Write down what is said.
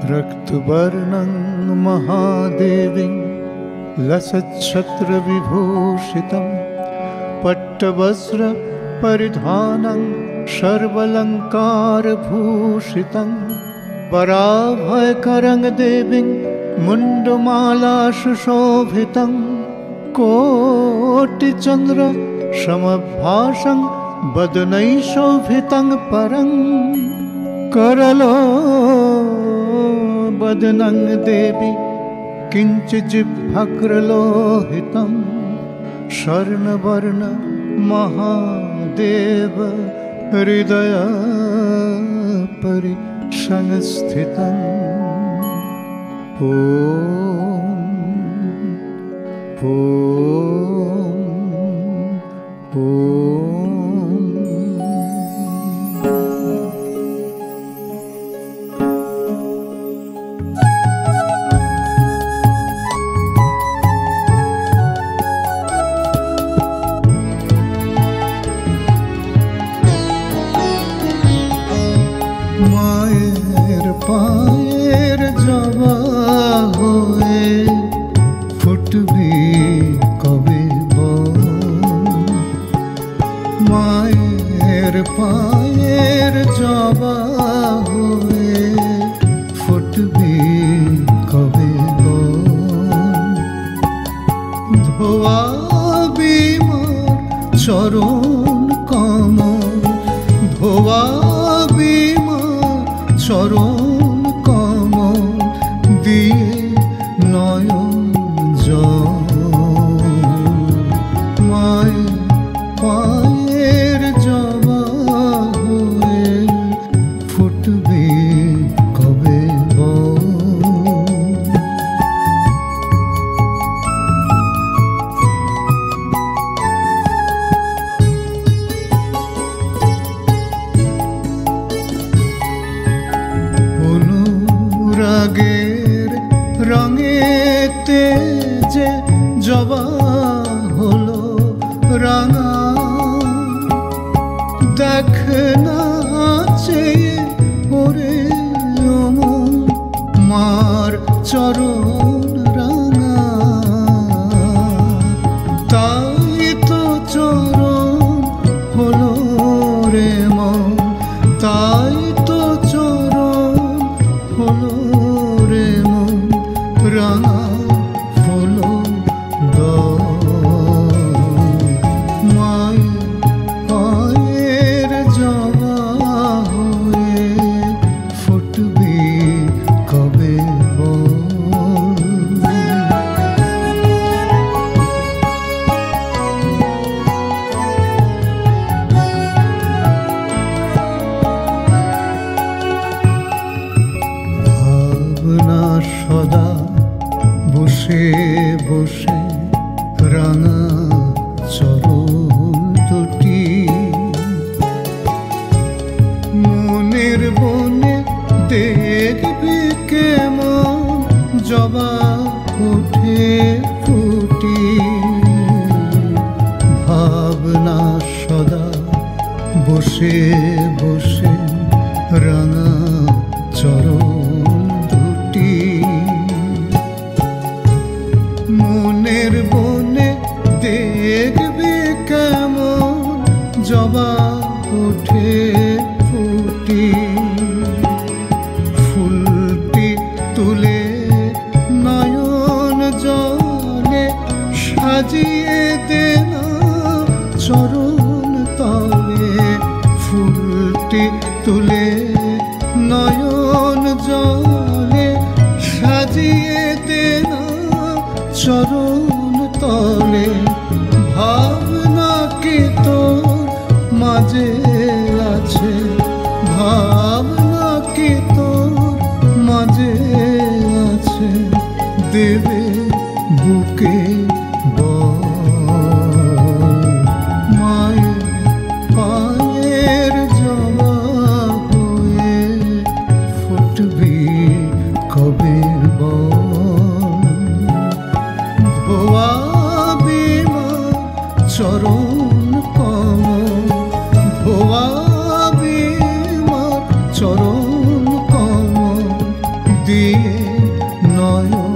रक्तवर्णं महादेवीं लसच्छत्रविभूषितं पट्टवस्त्रपरिधानं सर्वालङ्कारभूषितं वराभयकरं देवीं मुण्डमालाशुशोभितं कोटिचन्द्रसमभासं वदनैशोभितं परं करलो वदनं देवी किञ्चिज्जिह्वाग्रलोहितं स्वर्णवर्ण महादेव हृदय परिसंस्थितम् ॐ ॐ ॐ पाয়ের জবা হয়ে ফুটবি কবে মায়ের পায়ের জবা হয়ে ফুটবি কবে ধোয়াবি মোর চরণ কমল ধোয়াবি চরণ কমল দিয়ে নয়ন জল মায়ের পায়ের জবা হয়ে ফুটবে কবে রাগের রঙেতে যে জবা হলো রাঙা দেখ না চেয়ে ওরে অমন মার চরণ রাঙা তাই তো চরণ হলো রে মন তাই তো চরণ হলো রে মন রাঙা হলো মায়ের পায়ের জবা হয়ে ফুটবে কবে ভাবনা সদা বসে বসে রাঙা চরণ দুটি মনের বনে দেখবি কেমন জবা ওঠে ফুটি ভাবনা সদা বসে বসে রাঙা চরণ দুটি মনের বনে দেখবি কেমন জবা ওঠে ফুটি ফুলটি তুলে নয়ন জলে সাজিয়ে দে না চরণ তলে ফুলটি তুলে নয়ন জলে সাজিয়ে দে না চরণ তলে ভাবনা কি তোর মাঝে আছে ভাবনা কি তোর মাঝে আছে দেবে বুকে মায়ের পায়ের জবা হয়ে ফুটবি কবে ধোয়াবি মা চরণ কমল নয়ন